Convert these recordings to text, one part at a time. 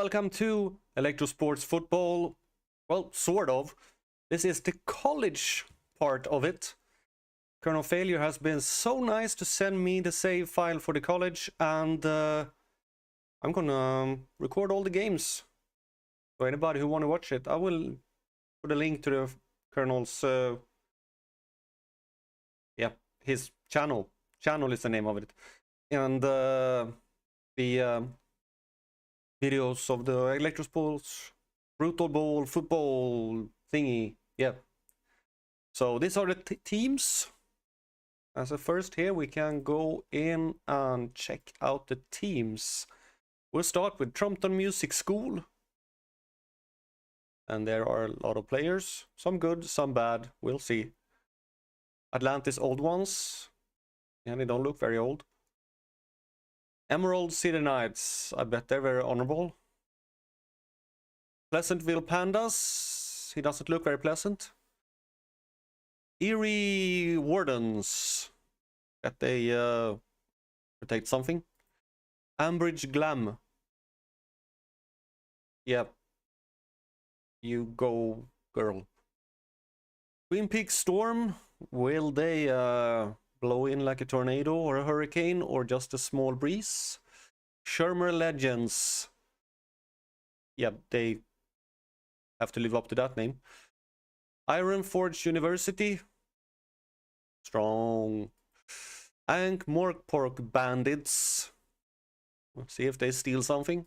welcome to Electrosport's football. Well, sort of. This is the college part of it. Colonel Failure has been so nice to send me the save file for the college, and I'm gonna record all the games. So anybody who want to watch it, I will put a link to the Colonel's, his channel. Channel is the name of it. And the videos of the Electrosport Brutalball football thingy. Yeah. So these are the teams. As a first here, we can go in and check out the teams. We'll start with Trumpton Music School. And there are a lot of players. Some good, some bad. We'll see. Atlantis Old Ones. Yeah, they don't look very old. Emerald City Knights. I bet they're very honorable. Pleasantville Pandas. He doesn't look very pleasant. Erie Wardens. Bet they protect something. Ambridge Glam. Yep. You go, girl. Twin Peaks Storm. Will they blow in like a tornado or a hurricane or just a small breeze? Shermer Legends. Yep, they have to live up to that name. Iron Forge University. Strong. Ankh Morkpork Bandits. Let's see if they steal something.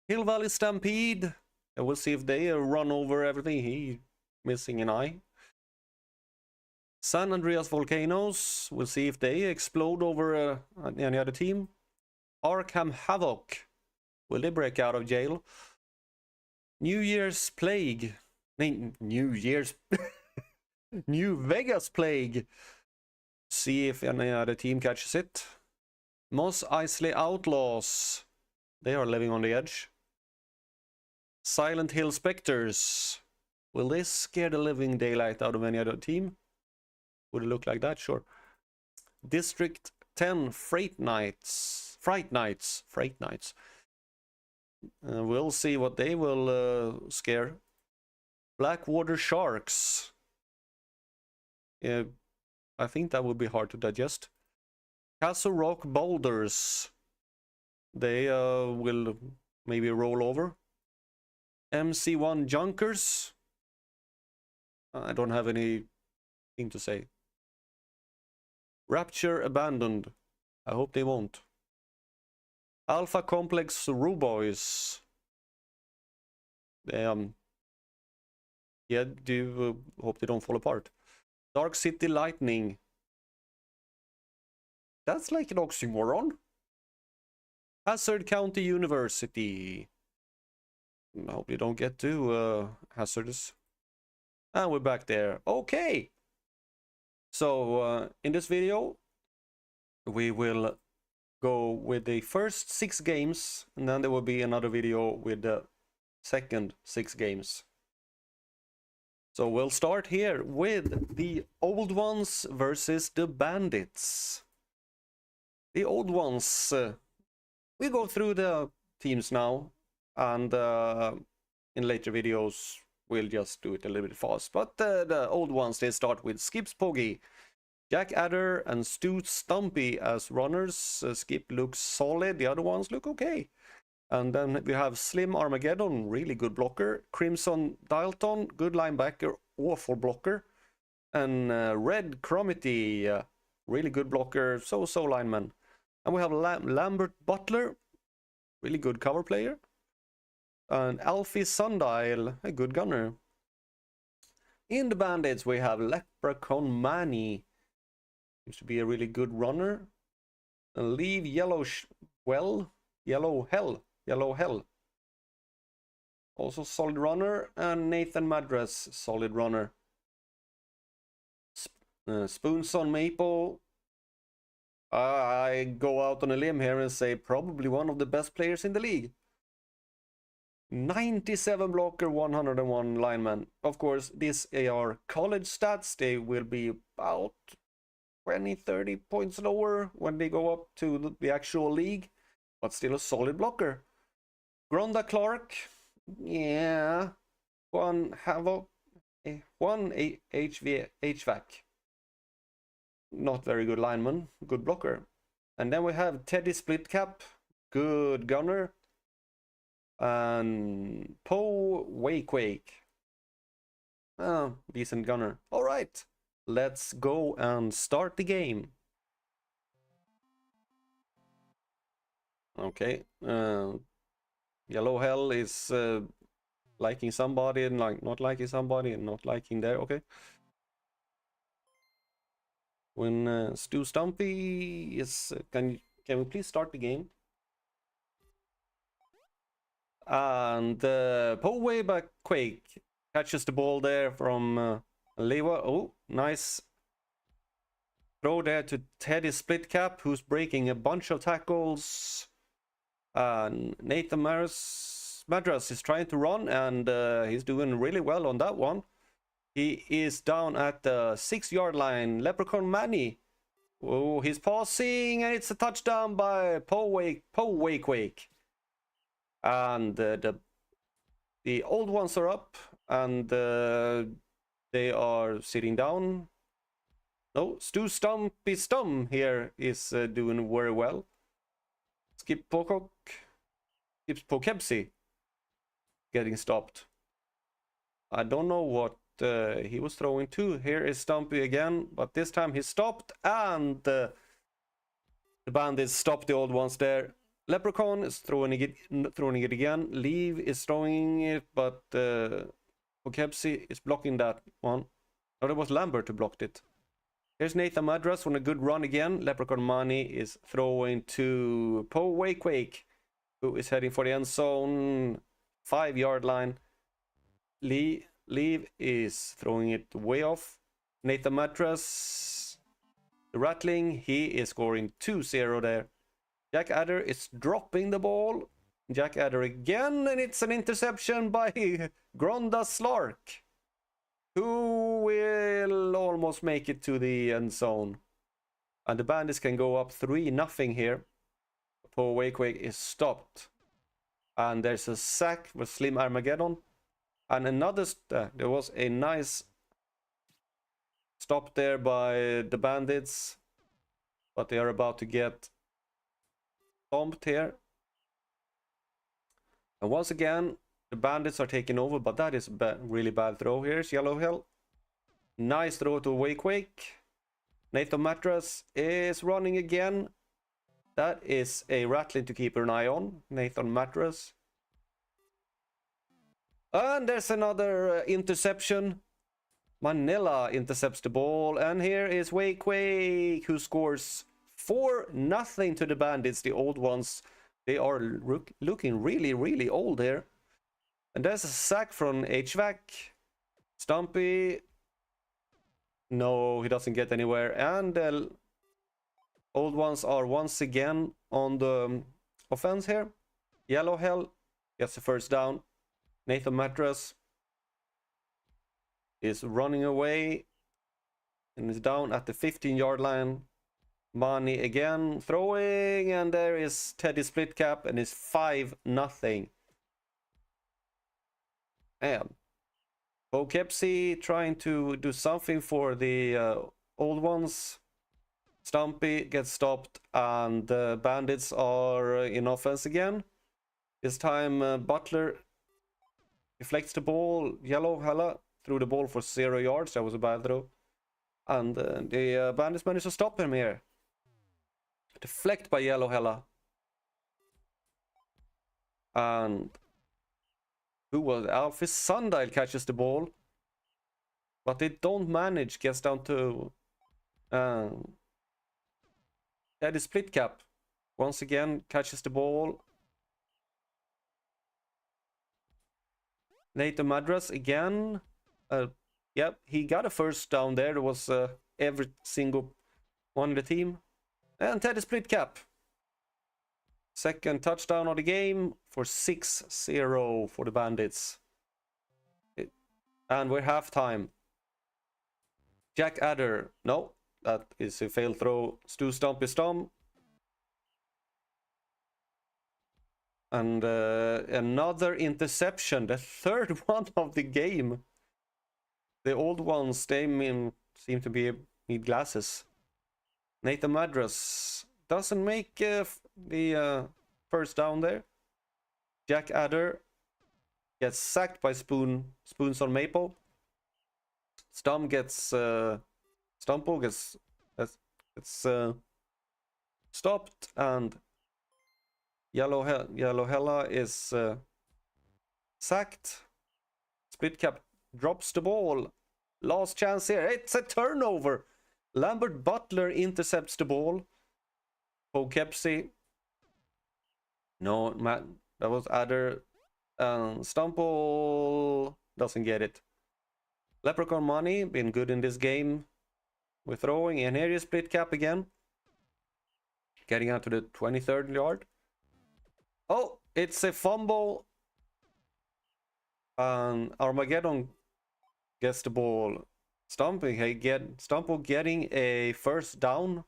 Hill Valley Stampede. And we'll see if they run over everything. He missing an eye. San Andreas Volcanoes. We'll see if they explode over any other team. Arkham Havoc. Will they break out of jail? New Year's Plague. New Year's... New Vegas Plague. See if any other team catches it. Moss Eisley Outlaws. They are living on the edge. Silent Hill Spectres. Will they scare the living daylight out of any other team? Would it look like that? Sure. District 10 Fright Nights. We'll see what they will scare. Blackwater Sharks. Yeah, I think that would be hard to digest. Castle Rock Boulders. They will maybe roll over. MC1 Junkers. I don't have anything to say. Rapture Abandoned. I hope they won't. Alpha Complex Ruboys. Yeah, do hope they don't fall apart. Dark City Lightning. That's like an oxymoron. Hazard County University. I hope you don't get too hazardous. And we're back there. Okay. So in this video, we will go with the first 6 games, and then there will be another video with the second 6 games. So we'll start here with the Old Ones versus the Bandits. The Old Ones, we go through the teams now, and in later videos we'll just do it a little bit fast. But the Old Ones, they start with Skip's Poggy, Jack Adder and Stu Stumpy as runners. Skip looks solid, the other ones look okay. And then we have Slim Armageddon, really good blocker. Crimson Dalton, good linebacker, awful blocker. And Red Cromity, really good blocker, so-so lineman. And we have Lambert Butler, really good cover player. And Alfie Sundial, a good gunner. In the Bandits, we have Leprechaun Manny, seems to be a really good runner. And Leave Yellow Hell. Also solid runner. And Nathan Madras, solid runner. Spoons on Maple. I go out on a limb here and say probably one of the best players in the league. 97 blocker, 101 lineman. Of course, these are college stats. They will be about 20-30 points lower when they go up to the actual league, but still a solid blocker. Gronda Clark. Yeah. One Havoc. One HVAC. Not very good lineman. Good blocker. And then we have Teddy Splitcap. Good gunner. And Poe Wake. Oh, decent gunner. All right. Let's go and start the game. Okay. Yellow Hell is liking somebody and like not liking somebody and not liking there. Okay. When Stu Stumpy is can we please start the game? And Poe Wayback Quake catches the ball there from Lewa. Oh, nice throw there to Teddy Splitcap, who's breaking a bunch of tackles. Nathan Madras is trying to run, and he's doing really well on that one. He is down at the 6-yard line. Leprechaun Manny. Oh, he's passing, and it's a touchdown by Poe Wake. And the old ones are up, and they are sitting down. No, Stu Stumpy Stum here is doing very well. Skip Pocock. Skips Poughkeepsie getting stopped. I don't know what he was throwing to. Here is Stumpy again, but this time he stopped, and the bandits stopped the old ones there. Leprechaun is throwing it again. Leave is throwing it, but Poughkeepsie is blocking that one. No, it was Lambert who blocked it. Here's Nathan Madras on a good run again. Leprechaun Money is throwing to Poe Wake, who is heading for the end zone. 5-yard line. Leave is throwing it way off. Nathan Madras, the rattling, he is scoring 2-0 there. Jack Adder is dropping the ball. Jack Adder again, and it's an interception by Gronda Slark, who will almost make it to the end zone. And the Bandits can go up 3-0 here. Poe Wake is stopped. And there's a sack with Slim Armageddon. And another, there was a nice stop there by the Bandits. But they are about to get stomped here. And once again, the Bandits are taking over, but that is a really bad throw. Here's Yellow Hill. Nice throw to Wake. Nathan Mattress is running again. That is a rattling to keep an eye on. Nathan Mattress. And there's another interception. Manila intercepts the ball. And here is Wake, who scores 4-0 to the Bandits, the old ones. They are looking really, really old here. And there's a sack from HVAC. Stumpy. No, he doesn't get anywhere. And the old ones are once again on the offense here. Yellow Hell gets the first down. Nathan Mattress is running away and is down at the 15-yard line. Money again throwing, and there is Teddy Splitcap, and it's 5-0. And Poughkeepsie trying to do something for the old ones. Stumpy gets stopped, and the Bandits are in offense again. This time Butler deflects the ball. Yellow Hella threw the ball for 0 yards. That was a bad throw. And the Bandits managed to stop him here. Deflect by Yellow Hella. And who was Alfie Sundial catches the ball, but they don't manage. Gets down to Teddy Splitcap. Once again catches the ball. Nathan Madras again. Yep, he got a first down there. There was every single one of the team. And Teddy Splitcap. Second touchdown of the game for 6-0 for the Bandits. And we're halftime. Jack Adder. No, that is a failed throw. Stu Stumpy Stump. And another interception, the third one of the game. The old ones, they seem to need glasses. Nathan Madras doesn't make the first down there. Jack Adder gets sacked by Spoons on Maple. Stumpo gets stopped, and Yellow Hella is sacked. Split Cap drops the ball. Last chance here. It's a turnover. Lambert Butler intercepts the ball. Poughkeepsie. No, man, that was Adder. Stumpo doesn't get it. Leprechaun Money, been good in this game with throwing. And here is Split Cap again. Getting out to the 23rd yard. Oh, it's a fumble. And Armageddon gets the ball. Stumpo getting a first down.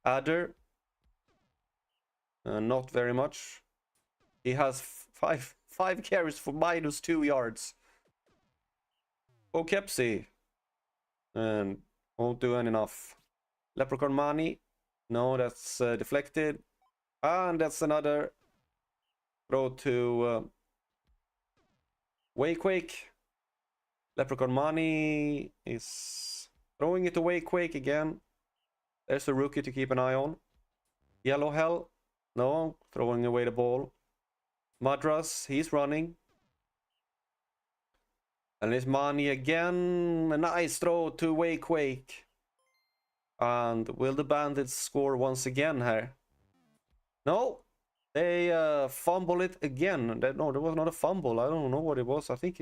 Adder. Not very much. He has five carries for -2 yards. Poughkeepsie. And won't do enough. Leprechaun Money. No, that's deflected. And that's another throw to Wake. Leprechaun Money is throwing it to Wake again. There's a rookie to keep an eye on. Yellow Hell. No, throwing away the ball. Madras, he's running. And it's Money again. A nice throw to Wake. And will the Bandits score once again here? No, they fumble it again. No, there was not a fumble. I don't know what it was. I think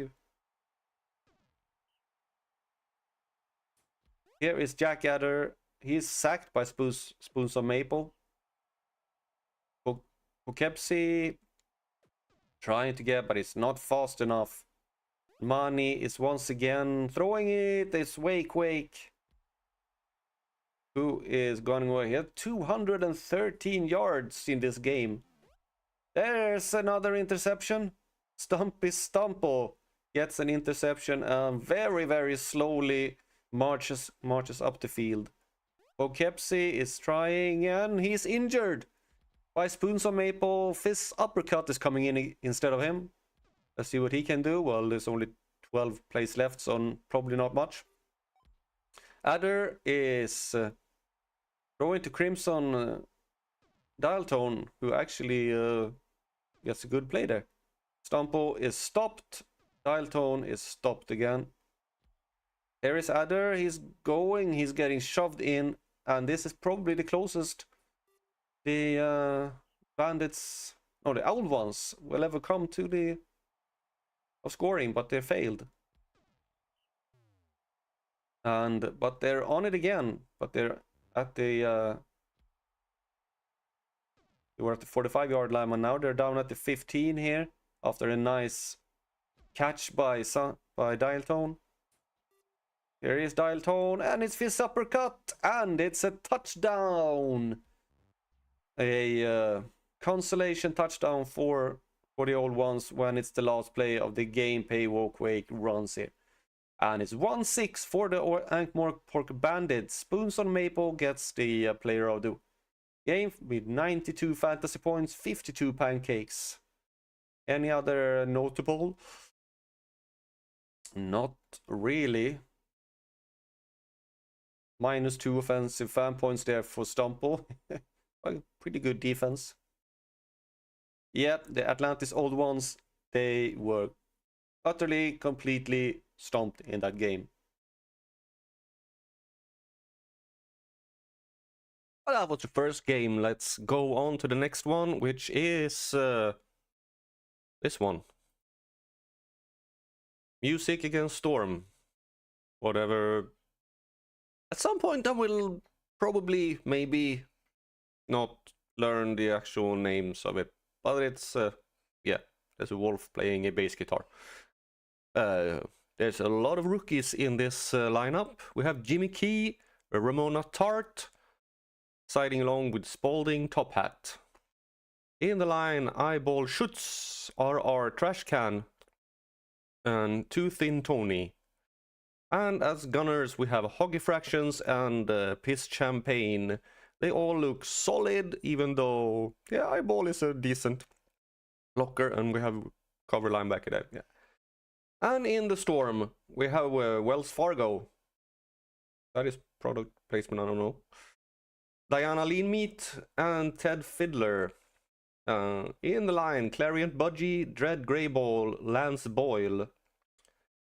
here is Jack Adder. He's sacked by Spoons on Maple. Poughkeepsie trying to get, but it's not fast enough. Money is once again throwing it. It's Wake. Who is going away? He had 213 yards in this game. There's another interception. Stumpo gets an interception and very slowly marches up the field. Poughkeepsie is trying and he's injured by Spoons on Maple. Fist uppercut is coming in instead of him. Let's see what he can do. Well, there's only 12 plays left, so probably not much. Adder is throwing to Crimson Dial Tone, who actually gets a good play there. Stumpo is stopped. Dial Tone is stopped again. Here is Adder. He's getting shoved in, and this is probably the closest the Bandits, no, the old ones will ever come to the scoring, but they failed. But they're on it again. But they're at the they were at the 45-yard line, and now they're down at the 15 here after a nice catch by Dial Tone. Here is Dial Tone, and it's fist uppercut, and it's a touchdown. A consolation touchdown for the old ones when it's the last play of the game. Wake runs it. And it's 1-6 for the Ankh-Morpork Bandits. Spoons on Maple gets the player of the game with 92 fantasy points, 52 pancakes. Any other notable? Not really. -2 offensive fan points there for Stumpo. Pretty good defense. Yep, the Atlantis old ones, they were utterly, completely stomped in that game. Well, that was the first game. Let's go on to the next one, which is this one. Music Against Storm. Whatever. At some point I will probably, maybe, not learn the actual names of it. But it's, yeah, there's a wolf playing a bass guitar. There's a lot of rookies in this lineup. We have Jimmy Key, Ramona Tart, siding along with Spalding Top Hat. In the line, Eyeball Schutz, RR Trash Can, and Too Thin Tony. And as gunners, we have Hoggy Fractions and Piss Champagne. They all look solid, even though, yeah, Eyeball is a decent blocker, and we have cover linebacker there. Yeah. And in the storm, we have Wells Fargo. That is product placement, I don't know. Diana Lean Meat and Ted Fiddler. In the line, Clarion Budgie, Dread Greyball, Lance Boyle.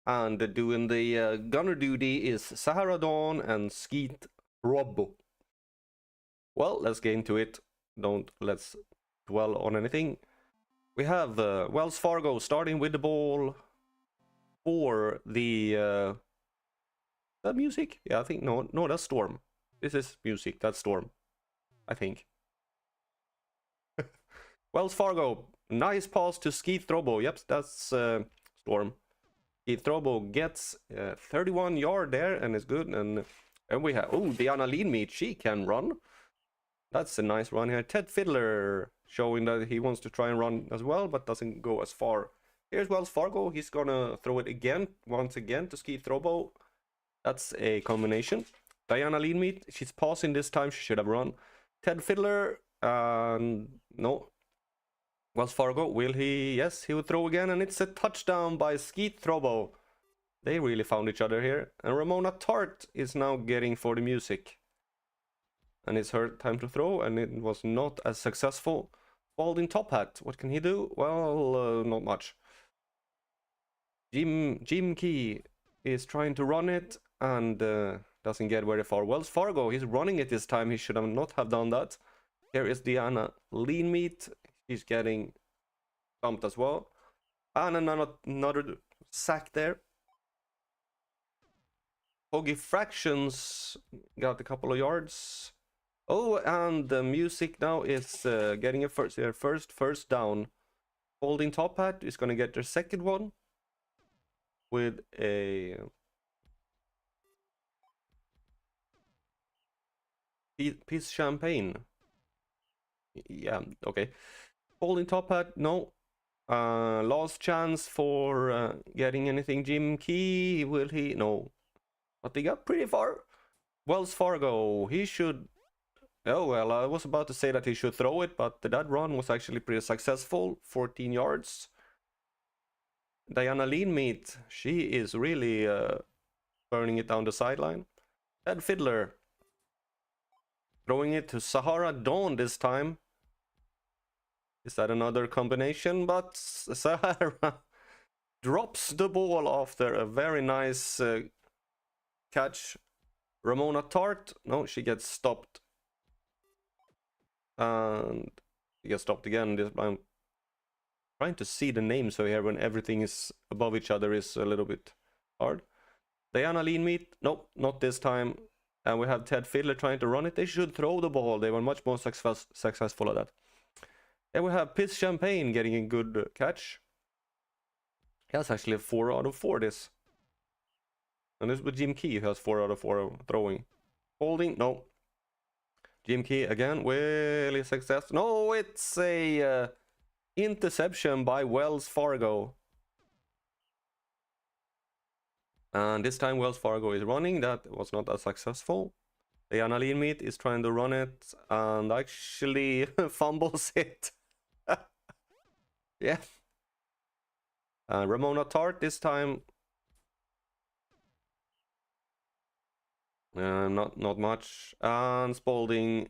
And doing the gunner duty is Sahara Dawn and Skeet Robbo. Well, let's get into it. Let's dwell on anything. We have Wells Fargo starting with the ball for the that music? Yeah, I think no, that's Storm. This is music. That's Storm, I think. Wells Fargo, nice pass to Skeet Throbo. Yep, that's Storm. Skeet Throbo gets 31 yard there and is good. And we have Diana Lean Meat. She can run. That's a nice run here. Ted Fiddler showing that he wants to try and run as well, but doesn't go as far. Here's Wells Fargo. He's gonna throw it again, once again, to Skeet Throbo. That's a combination. Diana Lean Meat, she's passing this time. She should have run. Ted Fiddler, no. Wells Fargo, will he? Yes, he will throw again, and it's a touchdown by Skeet Throbo. They really found each other here. And Ramona Tart is now getting for the music. And it's her time to throw, and it was not as successful. Balding Top Hat, what can he do? Well, not much. Jim Key is trying to run it, and doesn't get very far. Wells Fargo, he's running it this time. He should have not have done that. Here is Diana Lean Meat. He's getting bumped as well. And another sack there. Hoggy Fractions got a couple of yards. Oh, and the music now is getting a first down. Holding Top Hat is going to get their second one with a piece champagne. Yeah, okay. Holding Top Hat, no. Last chance for getting anything. Jim Key, will he? No. But they got pretty far. Wells Fargo, he should... Oh, well, I was about to say that he should throw it, but that run was actually pretty successful. 14 yards. Diana Lean Meat, she is really burning it down the sideline. Ted Fiddler throwing it to Sahara Dawn this time. Is that another combination? But Sahara drops the ball after a very nice catch. Ramona Tart, no, she gets stopped. And she gets stopped again. I'm trying to see the names over here when everything is above each other is a little bit hard. Diana Lean Meat, nope, not this time. And we have Ted Fiddler trying to run it. They should throw the ball. They were much more successful at that. And we have Piss Champagne getting a good catch. That's actually a 4 out of 4 this. And this with Jim Key, who has 4 out of 4 throwing. Holding, no. Jim Key again, really success. No, it's a interception by Wells Fargo. And this time Wells Fargo is running. That was not as successful. Diana Lean Meat is trying to run it and actually fumbles it. Yeah. Ramona Tart this time. Not much. And Spalding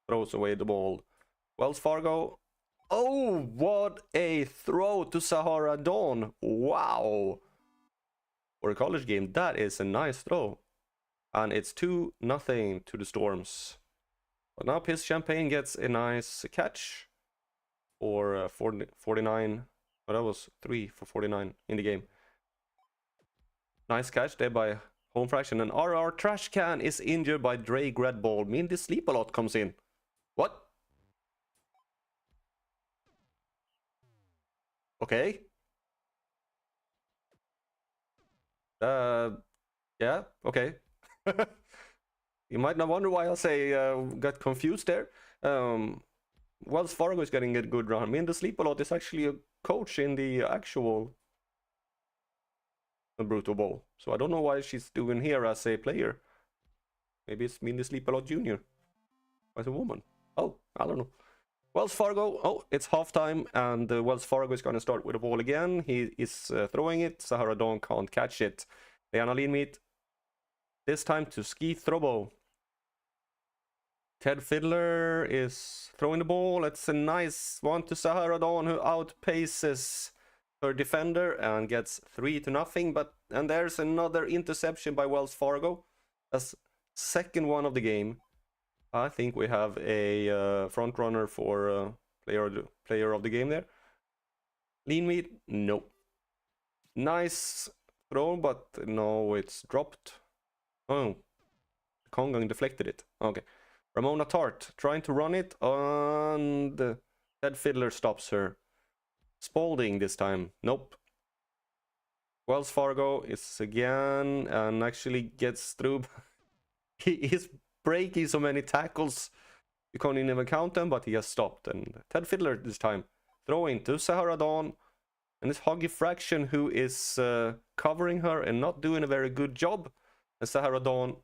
throws away the ball. Wells Fargo. Oh, what a throw to Sahara Dawn. Wow. For a college game, that is a nice throw. And it's 2-0 to the Storms. But now Piss Champagne gets a nice catch for 49. But that was 3 for 49 in the game. Nice catch there by Home Fraction. And RR Trash Can is injured by Dre Gradball. Mean this Sleep A Lot comes in. What? Okay. Yeah, okay. You might not wonder why I say got confused there. Wells Fargo is getting a good run. I mean, the Sleep a Lot is actually a coach in the actual Brutal Ball. So I don't know why she's doing here as a player. Maybe it's Mindy Sleep a Lot Jr. as a woman. Oh, I don't know. Wells Fargo. Oh, it's halftime, and Wells Fargo is going to start with the ball again. He is throwing it. Sahara Dawn can't catch it. Diana Leanmeat. This time to Ski Throbo. Ted Fiddler is throwing the ball. It's a nice one to Sahara Dawn, who outpaces her defender and gets 3-0. And there's another interception by Wells Fargo. That's second one of the game. I think we have a front runner for player of the game there. Lean Meat, no. Nice throw, but no, it's dropped. Oh, Kongang deflected it. Okay. Ramona Tart trying to run it, and Ted Fiddler stops her. Spalding this time. Nope. Wells Fargo is again and actually gets through. He is breaking so many tackles. You can't even count them, but he has stopped. And Ted Fiddler this time throwing to Sahara Dawn. And it's Hoggy Fraction who is covering her and not doing a very good job. And Sahara Dawn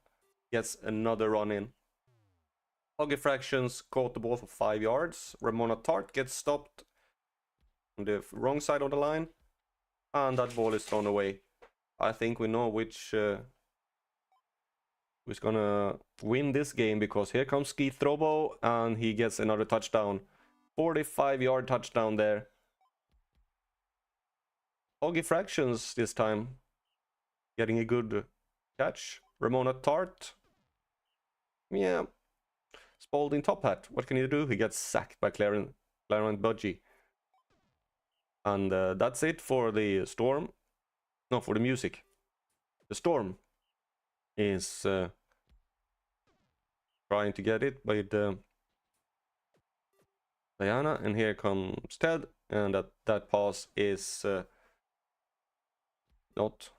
gets another run in. Hoggy Fractions caught the ball for 5 yards. Ramona Tart gets stopped on the wrong side of the line. And that ball is thrown away. I think we know which who's gonna win this game, because here comes Ski Throbo and he gets another touchdown. 45-yard touchdown there. Hoggy Fractions this time getting a good catch. Ramona Tart. Yeah. Spalding Top Hat. What can you do? He gets sacked by Clarence Budgie. And that's it for the Storm. No, for the music. The Storm is trying to get it with Diana. And here comes Ted. And that pass is not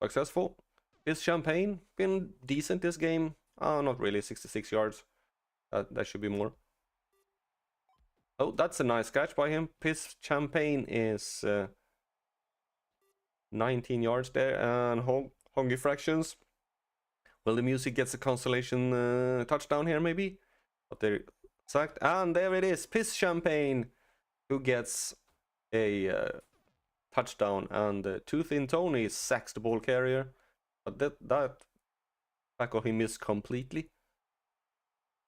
successful. Is Champagne been decent this game? Oh, not really. 66 yards. That should be more. Oh, that's a nice catch by him. Piss Champagne is 19 yards there. And Hungry Fractions. Well, the music gets a consolation touchdown here, maybe. But they're sacked. And there it is. Piss Champagne, who gets a touchdown. And Tooth in Tony sacks the ball carrier. But that tackle he missed completely.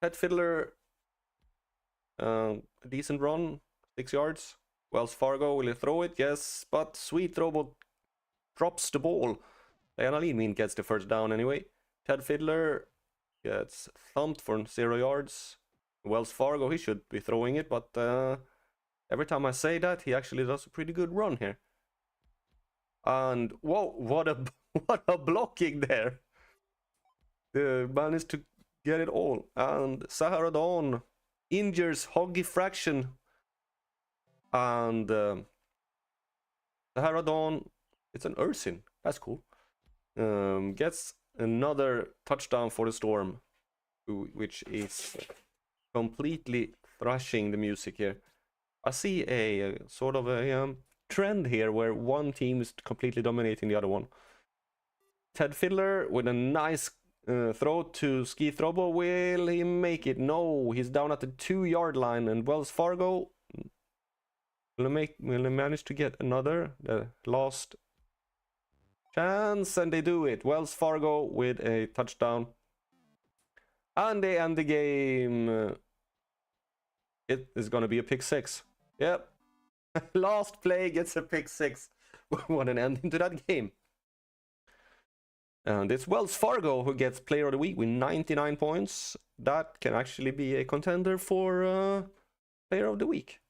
Ted Fiddler, a decent run, 6 yards. Wells Fargo, will he throw it? Yes, but Sweet Robot drops the ball. Diana Leanmeat gets the first down anyway. Ted Fiddler gets thumped for 0 yards. Wells Fargo, he should be throwing it, but every time I say that, he actually does a pretty good run here. And whoa, what a blocking there. Managed to get it all. And Sahara Dawn injures Hoggy Fraction. And Sahara Dawn, it's an Ursin. That's cool. Gets another touchdown for the Storm, which is completely thrashing the music here. I see a sort of a trend here where one team is completely dominating the other one. Ted Fiddler with a nice throw to Ski Throbo. Will he make it? No, he's down at the 2-yard line. And Wells Fargo will he manage to get another? The last chance, and they do it. Wells Fargo with a touchdown. And they end the game. It is going to be a pick 6. Yep. Last play gets a pick 6. What an ending to that game. And it's Wells Fargo who gets Player of the Week with 99 points. That can actually be a contender for Player of the Week.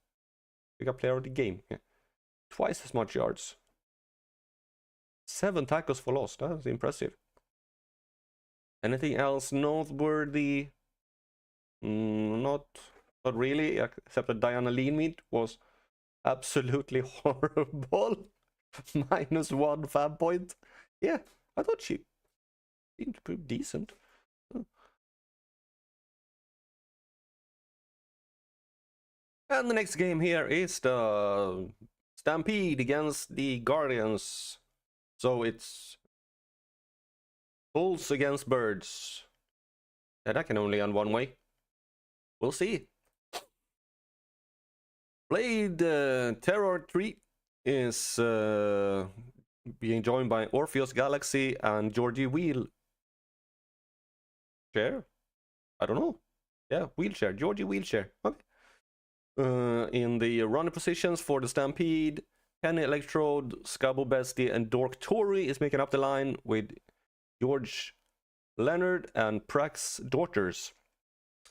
We got Player of the Game. Yeah. Twice as much yards. 7 tackles for loss. That's impressive. Anything else noteworthy? Not really, except that Diana Leanmeat was absolutely horrible. -1 fab point. Yeah, I thought she seemed pretty decent. And the next game here is the Stampede against the Guardians. So it's bulls against birds. Yeah, that can only end one way. We'll see. Blade Terror 3 is being joined by Orpheus Galaxy and Georgie Wheelchair. I don't know. Yeah, Wheelchair. Georgie Wheelchair. Okay. In the runner positions for the Stampede, Kenny Electrode, Scubble Bestie, and Dork Tory is making up the line with George Leonard and Prax Daughters.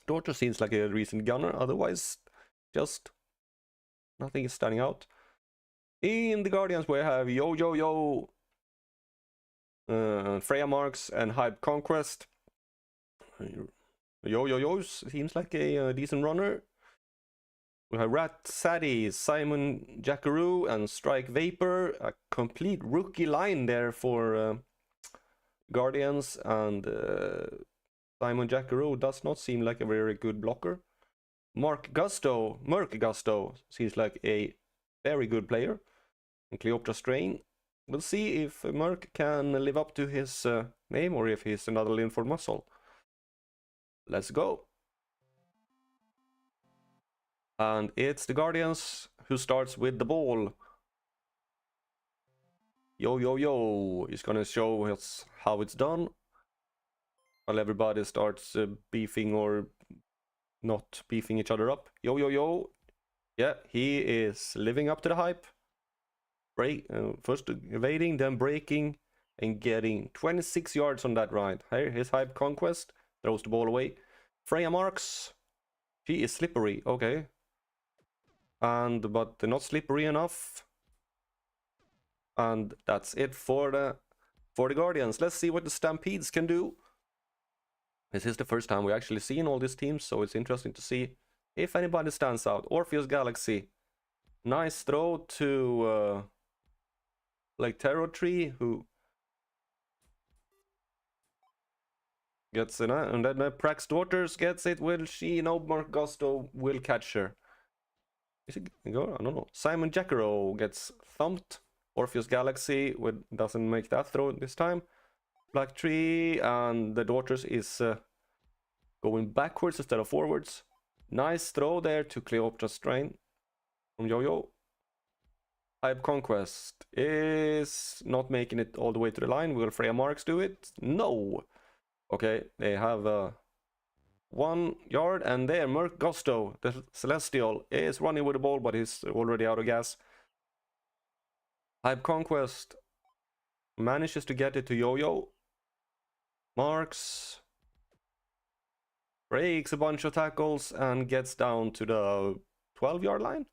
Daughter seems like a recent gunner, otherwise just nothing is standing out. In the Guardians we have Yo Yo Yo, Freya Marks, and Hype Conquest. Yo Yo Yo seems like a decent runner. We have Rat Sadie, Simon Jackaroo, and Strike Vapor. A complete rookie line there for Guardians, and Simon Jackaroo does not seem like a very good blocker. Merc Gusto seems like a very good player. And Cleopatra Strain. We'll see if Merc can live up to his name or if he's another Linford Muscle. Let's go. And it's the Guardians who starts with the ball. Yo Yo Yo is gonna show us how it's done. While everybody starts beefing or not beefing each other up. Yo Yo Yo. Yeah, he is living up to the hype. First evading, then breaking, and getting 26 yards on that ride. Here, his Hype Conquest throws the ball away. Freya Marks, she is slippery, okay. But not slippery enough. And that's it for the Guardians. Let's see what the Stampedes can do. This is the first time we actually seen all these teams, so it's interesting to see if anybody stands out. Orpheus Galaxy, nice throw to like Tarot Tree, who gets it, and then Prax Daughters gets it. Will she? No, Mark Gusto will catch her. Is it go? I don't know. Simon Jackaro gets thumped. Orpheus Galaxy doesn't make that throw this time. Black Tree and the Daughters is going backwards instead of forwards. Nice throw there to Cleopatra Strain from Yo-Yo. Hype Conquest is not making it all the way to the line. Will Freya Marks do it? No. Okay, they have 1 yard, and there Merc Gusto, the Celestial, is running with the ball, but he's already out of gas. Hype Conquest manages to get it to Yo-Yo. Marks breaks a bunch of tackles and gets down to the 12-yard line.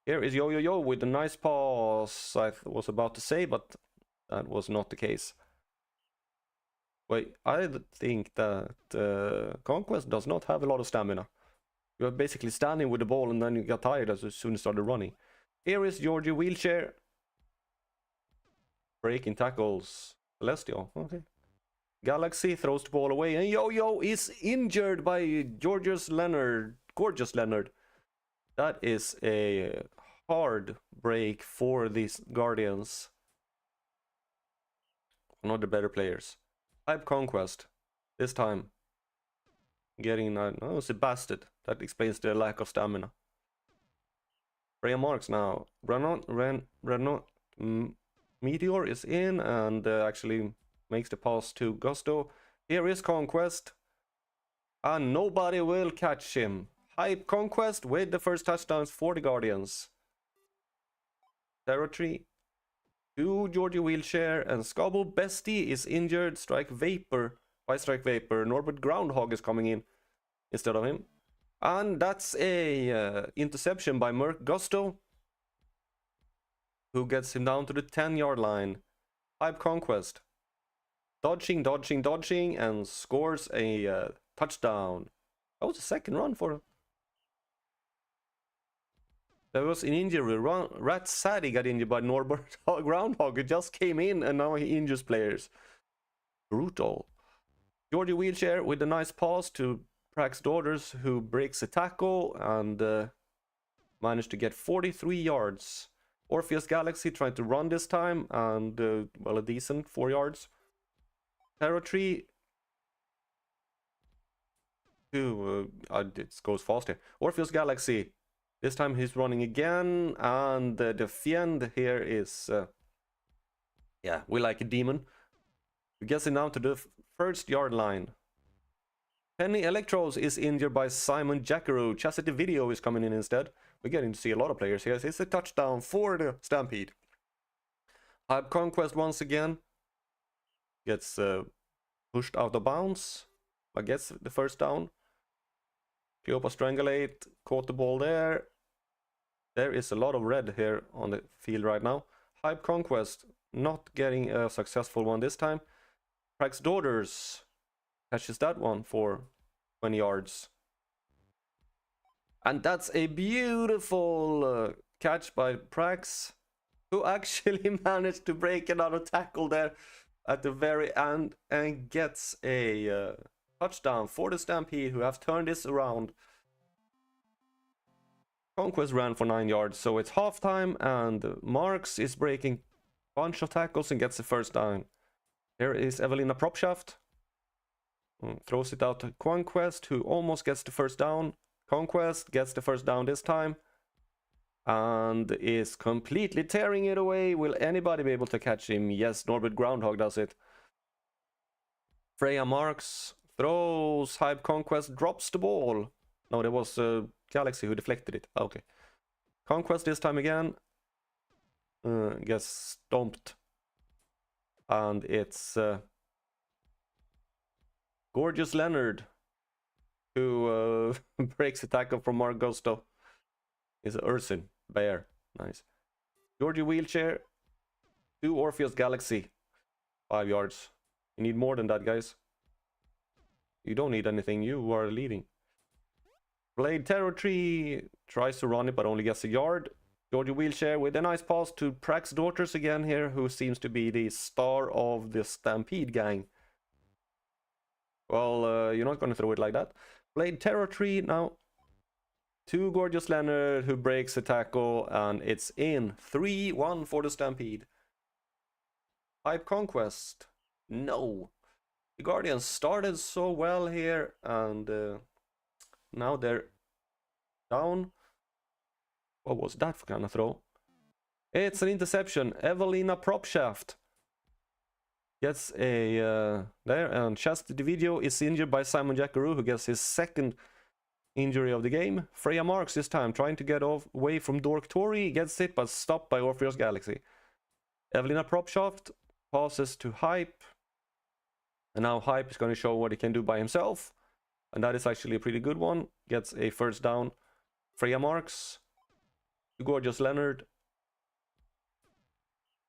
Here is Yo Yo Yo with a nice pass, I was about to say, but that was not the case. Wait, I think that Conquest does not have a lot of stamina. You are basically standing with the ball and then you got tired as soon as you started running. Here is Georgie Wheelchair. Breaking tackles. Celestial, okay. Galaxy throws the ball away, and Yo Yo is injured by Gorgeous Leonard. That is a hard break for these Guardians. One of the better players. Hype Conquest. This time. Getting... oh, it's a bastard. That explains the lack of stamina. Freya Marks now. Meteor is in and actually makes the pass to Gusto. Here is Conquest. And nobody will catch him. Hype Conquest with the first touchdowns for the Guardians. Territory to Georgie Wheelchair, and Scobble Bestie is injured. Strike Vapor. Norbert Groundhog is coming in instead of him. And that's a interception by Merc Gusto, who gets him down to the 10-yard line. Hype Conquest. Dodging, and scores a touchdown. That was the second run for him. There was an injury. Rat Sadie got injured by Norbert Groundhog. He just came in and now he injures players. Brutal. Georgie Wheelchair with a nice pass to Prax Daughters, who breaks a tackle, and managed to get 43 yards. Orpheus Galaxy trying to run this time, and well, a decent 4 yards. Terror Tree. It goes fast here. Orpheus Galaxy. This time he's running again, and the fiend here is... yeah, we like a demon. We get it down to the first yard line. Penny Electros is injured by Simon Jackaroo. Chastity Video is coming in instead. We're getting to see a lot of players here. It's a touchdown for the Stampede. Hype Conquest once again gets pushed out of bounds, but gets the first down. Cleopa Strangulate caught the ball there. There is a lot of red here on the field right now. Hype Conquest not getting a successful one this time. Prax Daughters catches that one for 20 yards. And that's a beautiful catch by Prax, who actually managed to break another tackle there at the very end and gets a touchdown for the Stampede, who have turned this around. Conquest ran for 9 yards, so it's halftime, and Marks is breaking a bunch of tackles and gets the first down. Here is Evelina Propshaft. Throws it out to Conquest, who almost gets the first down. Conquest gets the first down this time and is completely tearing it away. Will anybody be able to catch him? Yes, Norbert Groundhog does it. Freya Marks throws. Hype Conquest drops the ball. No, there was Galaxy who deflected it. Okay. Conquest this time again gets stomped. And it's Gorgeous Leonard who breaks a tackle from Mark Gusto. Is Ursin Bear. Nice. Georgie Wheelchair to Orpheus Galaxy. 5 yards. You need more than that, guys. You don't need anything. You are leading. Blade Terror Tree tries to run it, but only gets a yard. Georgie Wheelchair with a nice pass to Prax Daughters again here, who seems to be the star of the Stampede gang. Well, you're not going to throw it like that. Blade Terror Tree now to Gorgeous Leonard, who breaks a tackle, and it's in. 3-1 for the Stampede. Hype Conquest. No. The Guardians started so well here, and now they're down. What was that for kind of throw? It's an interception. Evelina Propshaft gets a there, and Chastity Video is injured by Simon Jackaroo, who gets his second injury of the game. Freya Marks this time trying to get away from Dork Tori, gets it but stopped by Orpheus Galaxy. Evelina Propshaft passes to Hype, and now Hype is going to show what he can do by himself, and that is actually a pretty good one. Gets a first down. Freya Marks to Gorgeous Leonard.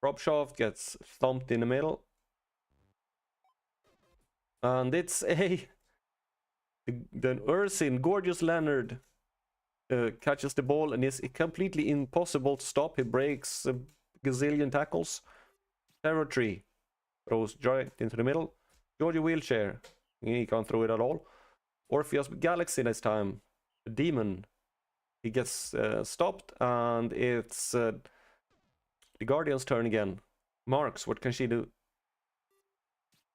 Propshaft gets thumped in the middle. And it's the Ursin, Gorgeous Leonard, catches the ball and is completely impossible to stop. He breaks a gazillion tackles. Terror Tree throws right into the middle. Georgie Wheelchair, he can't throw it at all. Orpheus Galaxy this time. The Demon, he gets stopped, and it's the Guardian's turn again. Marks, what can she do?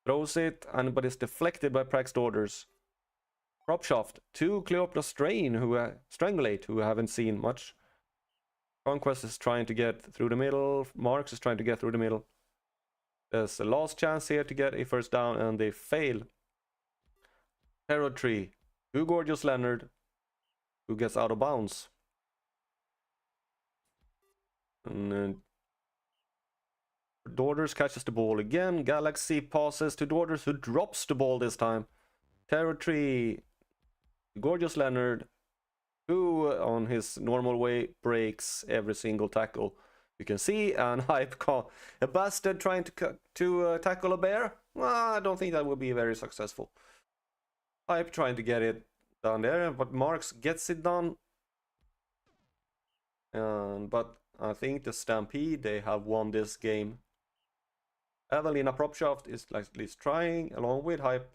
Throws it, but it's deflected by Prax Daughters. Propshaft to Cleopatra Strangulate, who I haven't seen much. Conquest is trying to get through the middle. Marks is trying to get through the middle. There's a last chance here to get a first down, and they fail. Terror Tree to Gorgeous Leonard, who gets out of bounds. And Daughters catches the ball again. Galaxy passes to Daughters, who drops the ball this time. Terror Tree, Gorgeous Leonard, who on his normal way breaks every single tackle you can see. And Hype a bastard trying to tackle a bear. Well, I don't think that would be very successful. Hype trying to get it down there, but Marks gets it done. But I think the Stampede, they have won this game. Evelina Propshaft is at least trying, along with Hype.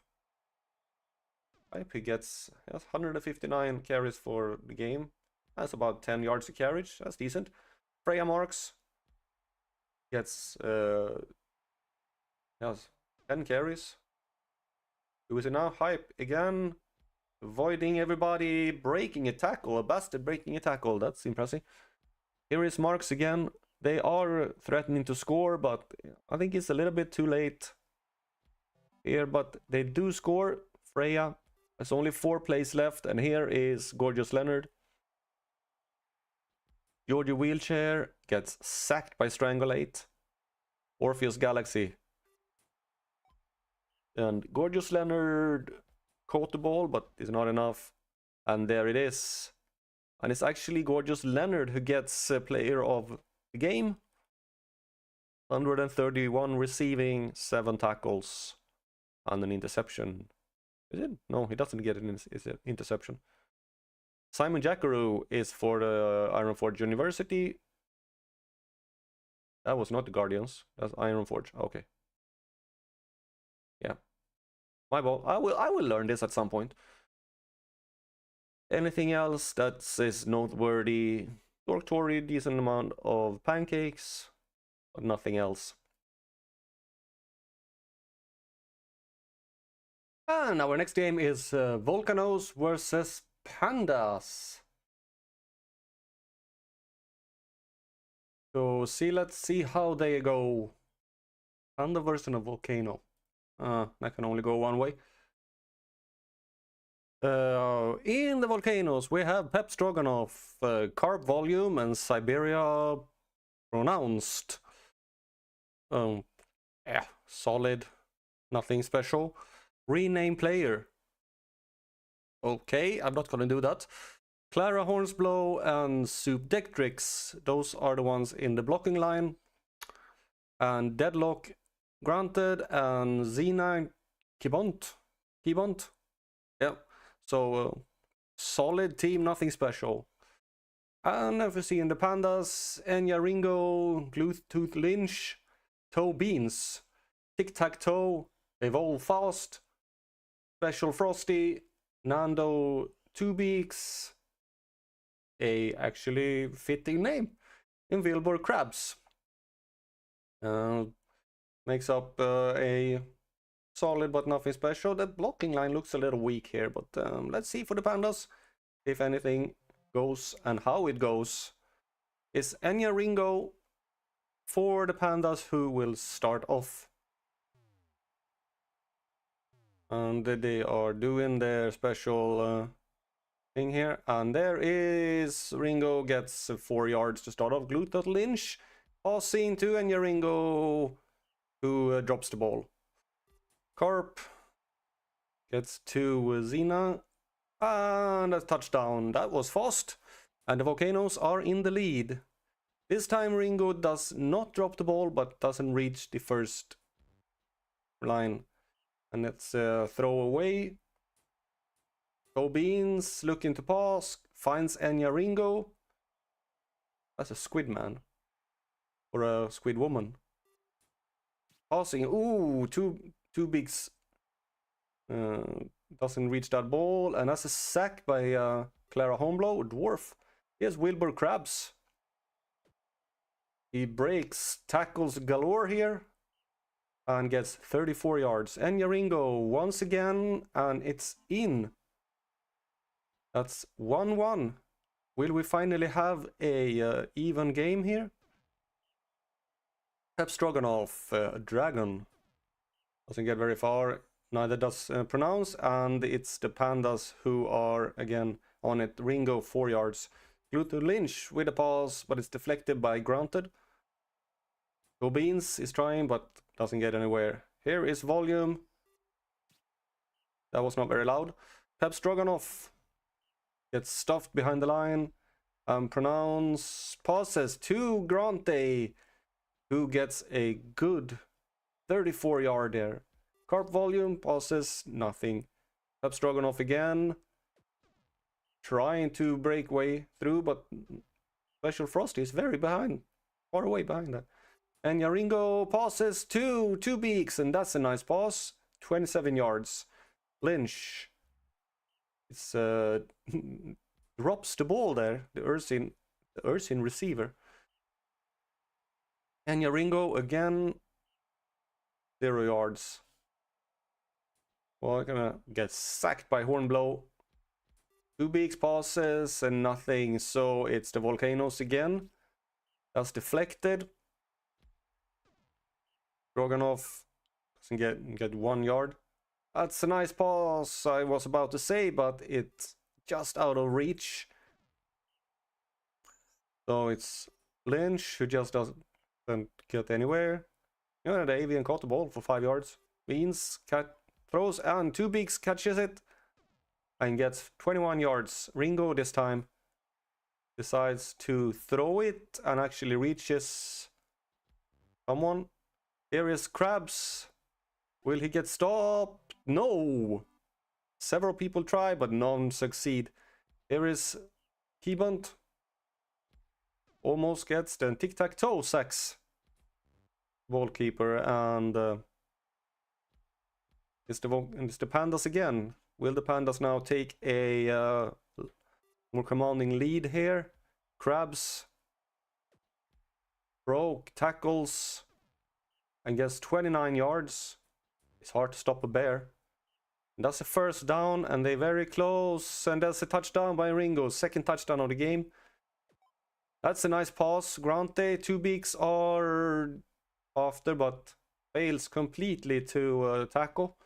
Hype, he gets 159 carries for the game. That's about 10 yards of carriage. That's decent. Freya marks. Gets yes, 10 carries. Who is it now? Hype again. Avoiding everybody. Breaking a tackle. A bastard breaking a tackle. That's impressive. Here is marks again. They are threatening to score, but I think it's a little bit too late here. But they do score. Freya. There's only 4 plays left. And here is Gorgeous Leonard. Georgia Wheelchair gets sacked by Strangulate. Orpheus Galaxy. And Gorgeous Leonard caught the ball, but it's not enough. And there it is. And it's actually Gorgeous Leonard who gets player of the game. 131 receiving, 7 tackles, and an interception. Is it? No, he doesn't get an interception. Simon Jackaroo is for the Ironforge University. That was not the Guardians. That's Ironforge. Okay. Yeah. My ball. I will learn this at some point. Anything else that is noteworthy? Dorktory, decent amount of pancakes, but nothing else. And our next game is Volcanoes versus Pandas. So let's see how they go. Panda versus a volcano. That can only go one way. In the volcanoes, we have Pep Stroganoff, Carp Volume, and Siberia Pronounced. Yeah, solid. Nothing special. Rename player. Okay, I'm not gonna do that. Clara Hornsblow and Soup Dectrix. Those are the ones in the blocking line. And Deadlock Granted and Xena Kibont. Yeah. So solid team, nothing special. And if we see in the Pandas, Enya Ringo, Bluetooth Lynch, Toe Beans, Tic Tac Toe, Evolve Fast, Special Frosty, Nando Two Beaks, a actually fitting name, in Wilbur Krabs. Makes up a solid but nothing special. The blocking line looks a little weak here, but let's see for the Pandas if anything goes and how it goes. Is Enya Ringo for the Pandas who will start off. And they are doing their special thing here. And there is Ringo gets 4 yards to start off. Glutot Lynch passing to Enya Ringo, who drops the ball. Carp gets to Xena. And a touchdown. That was fast. And the Volcanoes are in the lead. This time Ringo does not drop the ball, but doesn't reach the first line. And it's throw away. Go Beans looking to pass. Finds Enya Ringo. That's a squid man. Or a squid woman. Passing. Ooh, two bigs. Doesn't reach that ball. And that's a sack by Clara Homeblow. Dwarf. Here's Wilbur Krabs. He breaks tackles galore here. And gets 34 yards. Enya Ringo once again. And it's in. That's 1-1. Will we finally have a even game here? Pep Stroganoff, Dragon. Doesn't get very far. Neither does Pronounce. And it's the Pandas who are again on it. Ringo 4 yards. Gluto Lynch with a pass, but it's deflected by Granted. Go Beans is trying, but doesn't get anywhere. Here is Volume. That was not very loud. Pep Stroganoff gets stuffed behind the line. Pronounce passes to Grante, who gets a good 34 yard there. Carp Volume passes nothing. Pep Stroganoff again. Trying to break way through, but Special Frosty is very behind. Far away behind that. And Ringo passes to Two Beaks, and that's a nice pass. 27 yards. Lynch. It's drops the ball there, the Ursin receiver. And Ringo again, 0 yards. Well, gonna get sacked by Hornblow. 2 beaks passes and nothing, so it's the Volcanoes again. That's deflected. Stroganov doesn't get 1 yard. That's a nice pass, I was about to say, but it's just out of reach. So it's Lynch who just doesn't get anywhere. Yeah, the Avian caught the ball for 5 yards. Beans throws and 2 beaks catches it and gets 21 yards. Ringo this time decides to throw it and actually reaches someone. Here is Krabs. Will he get stopped? No! Several people try, but none succeed. Here is Keybont. Almost gets the tic-tac-toe sacks. Ballkeeper, and it's the Pandas again. Will the Pandas now take a more commanding lead here? Krabs broke, tackles, and gets 29 yards. It's hard to stop a bear. And that's a first down, and they're very close. And that's a touchdown by Ringo, second touchdown of the game. That's a nice pass. Grante, 2 beaks are after, but fails completely to tackle.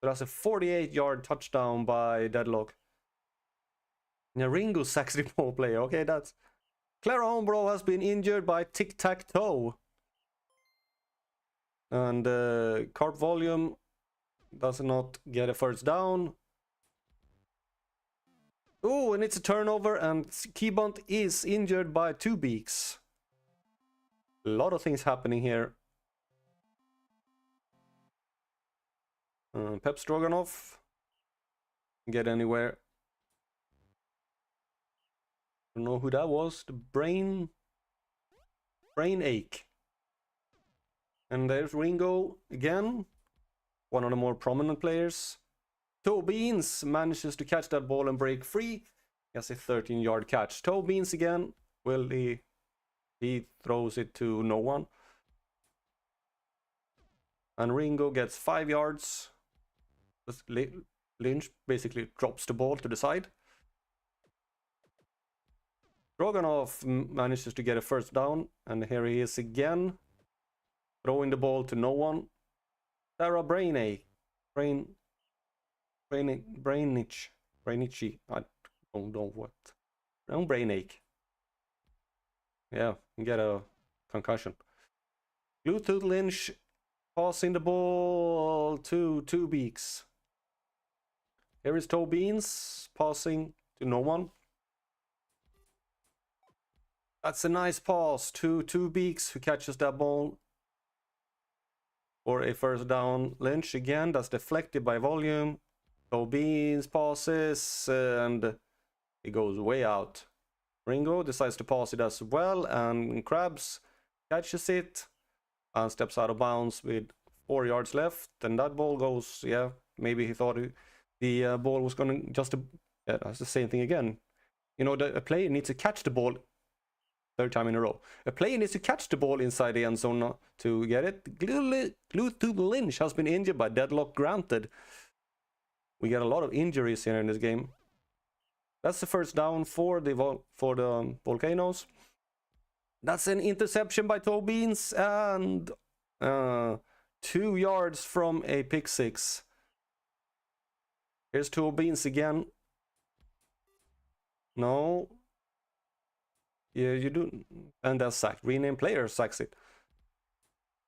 So that's a 48-yard touchdown by Deadlock. Now Ringo sacks the ball player. Okay, that's... Clara Hombro has been injured by tic-tac-toe. And Carp Volume does not get a first down. Oh, and it's a turnover, and Keybont is injured by 2 beaks. A lot of things happening here. Pep Stroganoff get anywhere. Don't know who that was. The brain ache. And there's Ringo again, one of the more prominent players. Toe Beans manages to catch that ball and break free. He has a 13-yard catch. Toe Beans again. Will he throws it to no one. And Ringo gets 5 yards. Lynch basically drops the ball to the side. Stroganov manages to get a first down, and here he is again, throwing the ball to no one. Sarah Brainichi. I don't know what. No, Brainache. Yeah, you get a concussion. Bluetooth Lynch passing the ball to 2 beaks. Here is Toe Beans passing to no one. That's a nice pass to 2 beaks who catches that ball for a first down. Lynch again, that's deflected by Volume. Toe Beans passes and it goes way out. Ringo decides to pass it as well, and Krabs catches it and steps out of bounds with 4 yards left. And that ball goes, yeah, maybe he thought the ball was going to just... yeah, that's the same thing again. You know, a player needs to catch the ball 3rd time in a row. A player needs to catch the ball inside the end zone to get it. Bluetooth Lynch has been injured by Deadlock Granted. We get a lot of injuries here in this game. That's the first down for the Volcanoes. That's an interception by Toe Beans and 2 yards from a pick 6. Here's Toe Beans again. No. Yeah, you do. And that's sacked. Renamed player sacks it.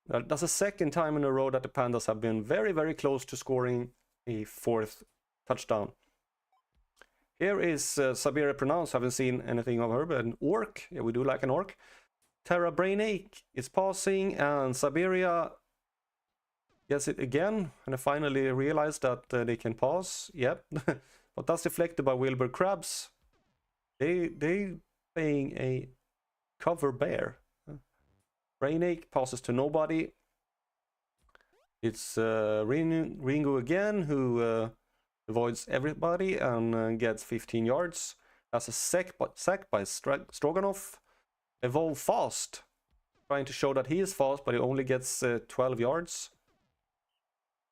That's the 2nd time in a row that the Pandas have been very, very close to scoring a 4th touchdown. Here is Sabiria Pronounce. Haven't seen anything of her, but an orc. Yeah, we do like an orc. Terra Brainache is passing, and Sabiria gets it again. And I finally realized that they can pass. Yep. But that's deflected by Wilbur Krabs. They playing a cover bear. Brainache passes to nobody. It's Ringo again, who avoids everybody and gets 15 yards. That's a sack by Stroganoff. Evolve fast. Trying to show that he is fast, but he only gets 12 yards.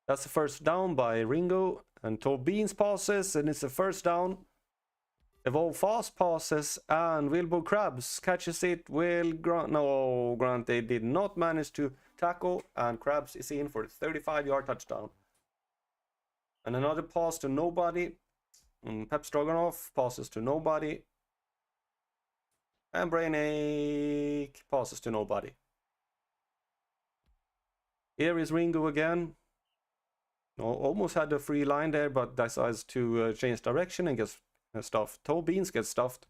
That's the first down by Ringo. And Toe Beans passes, and it's the first down. Evolve fast passes, and Wilbur Krabs catches it. Grant, they did not manage to tackle, and Krabs is in for a 35-yard touchdown. And another pass to nobody. Pep Stroganoff passes to nobody. And Brainache passes to nobody. Here is Ringo again. Almost had a free line there, but decides to change direction and gets stuffed. Toe Beans gets stuffed.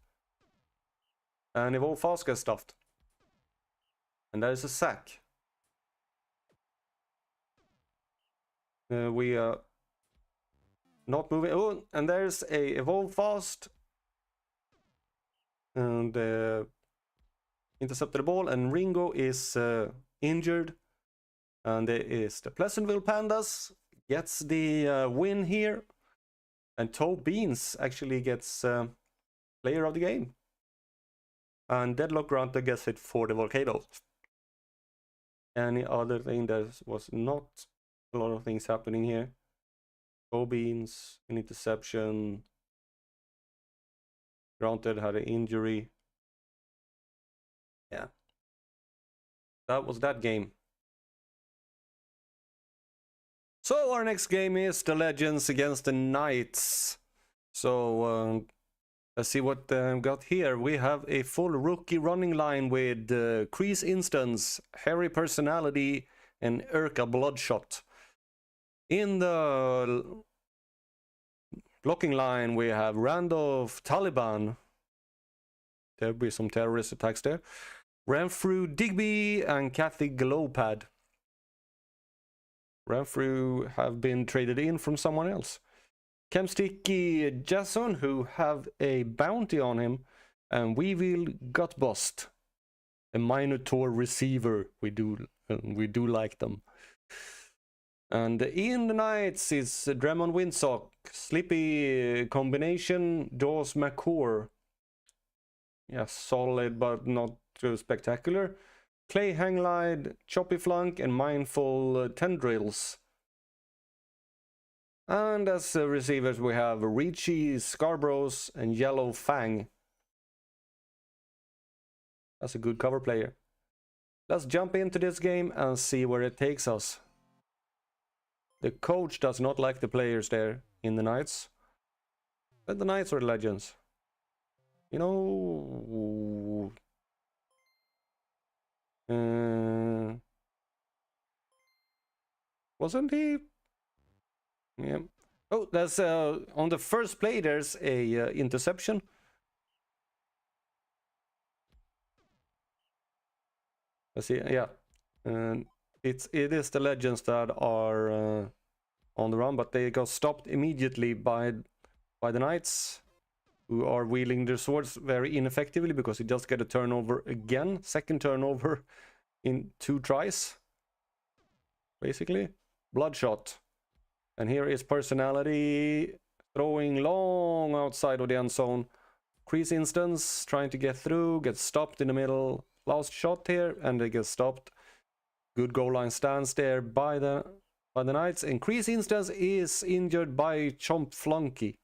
And Evolve Fast gets stuffed. And there is a sack. We are not moving. Oh, and there's a Evolve Fast. And intercepted the ball, and Ringo is injured. And there is the Pleasantville Pandas. Gets the win here. And Toe Beans actually gets player of the game. And Deadlock Grunter gets it for the Volcano. Any other thing? There was not a lot of things happening here. Toe Beans, an interception. Granted had an injury. Yeah. That was that game. So our next game is the Legends against the Knights. So let's see what I've got here. We have a full rookie running line with Crease Instance, Harry Personality, and Urka Bloodshot. In the blocking line, we have Randolph Taliban. There'll be some terrorist attacks there. Renfrew Digby and Kathy Glowpad. Renfrew have been traded in from someone else. Kemsticky Jason, who have a bounty on him. And Weevil Gutbust, a Minotaur receiver. We do like them. And in the Knights is Dremon Windsock, Slippy Combination, Dawes McCore. Yeah, solid but not too spectacular. Clay Hanglide, Choppy Flunk, and Mindful Tendrils. And as receivers we have Ricci, Scarboroughs, and Yellow Fang. That's a good cover player. Let's jump into this game and see where it takes us. The coach does not like the players there in the Knights. But the Knights are Legends. You know... wasn't he? Yeah. Oh, that's on the first play. There's a interception. Let's see. Yeah, and it is the Legends that are on the run, but they got stopped immediately by the Knights, who are wielding their swords very ineffectively because he just get a turnover again. Second turnover in 2 tries. Basically. Bloodshot. And here is Personality throwing long outside of the end zone. Crease Instance trying to get through, gets stopped in the middle. Last shot here, and they get stopped. Good goal line stance there by the Knights. And Crease Instance is injured by Chomp Flunky.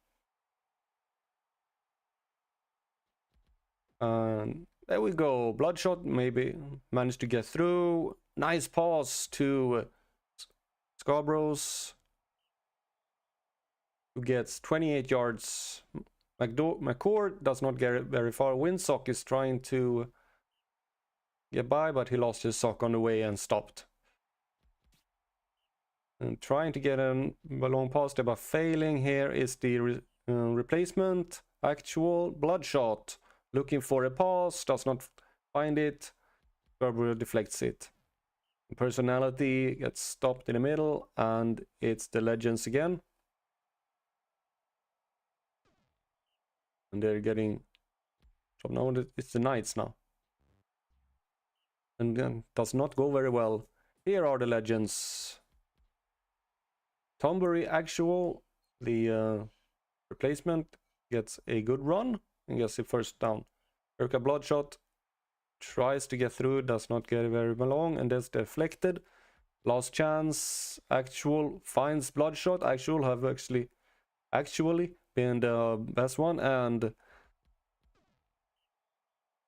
And there we go. Bloodshot maybe managed to get through. Nice pass to Scarboroughs, who gets 28 yards. McCord does not get very far. Windsock is trying to get by, but he lost his sock on the way and stopped. And trying to get a long pass there, but failing. Here is the replacement. Actual Bloodshot. Looking for a pass, does not find it. Scarborough deflects it. Personality gets stopped in the middle, and it's the Legends again. And they're getting... So now it's the Knights now. And then does not go very well. Here are the Legends. Tombury Actual, the replacement, gets a good run. and gets the first down. Erica Bloodshot tries to get through, does not get very long, and that's deflected. Last chance. Actual finds Bloodshot. Actual have actually been the best one, and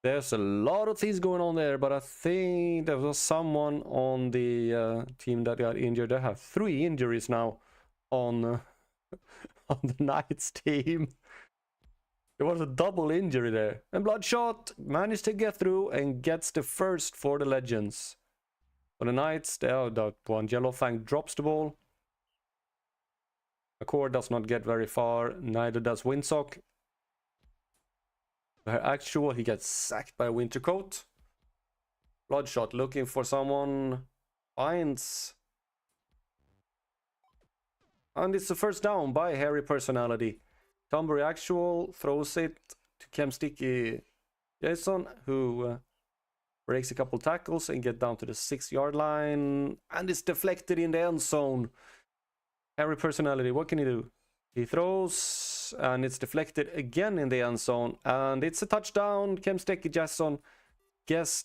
there's a lot of things going on there, but I think there was someone on the team that got injured. They have 3 injuries now on on the Knights team. There was a double injury there. And Bloodshot managed to get through and gets the first for the Legends. For the Knights, they are that one. Yellowfang drops the ball. McCord does not get very far, neither does Windsock. Actual, he gets sacked by Wintercoat. Bloodshot looking for someone, finds. And it's the first down by Harry Personality. Tombury Actual throws it to Kemsticky Jason, who breaks a couple tackles and get down to the 6-yard line. And it's deflected in the end zone. Harry Personality, what can he do? He throws, and it's deflected again in the end zone. And it's a touchdown. Kemsticky Jason gets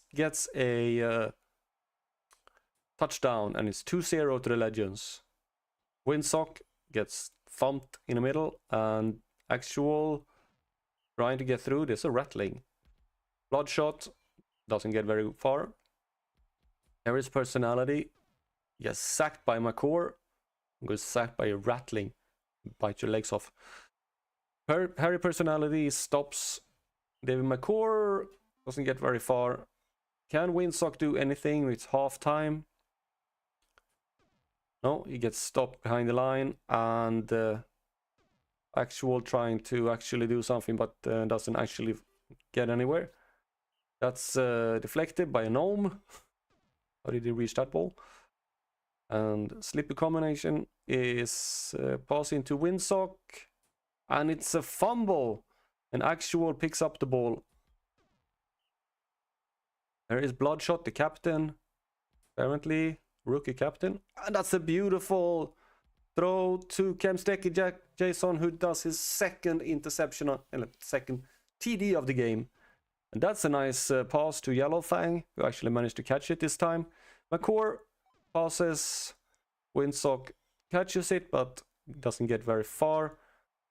a touchdown, and it's 2-0 to the Legends. Windsock gets thumped in the middle, and Actual trying to get through. There's a rattling. Bloodshot doesn't get very far. Harry's Personality gets sacked by McCord. Goes sacked by a rattling. Bite your legs off. Harry Personality stops. David McCord doesn't get very far. Can Windsock do anything? It's half time. No, he gets stopped behind the line, and Actual trying to actually do something, but doesn't actually get anywhere. That's deflected by a gnome. How did he reach that ball? And Slippy Combination is passing to Windsock, and it's a fumble. And Actual picks up the ball. There is Bloodshot, the captain, apparently rookie captain, and that's a beautiful throw to Kemsticky Jason, who does his second interception, second TD of the game. And that's a nice pass to Yellowfang, who actually managed to catch it this time. McCord passes, Windsock catches it, but doesn't get very far.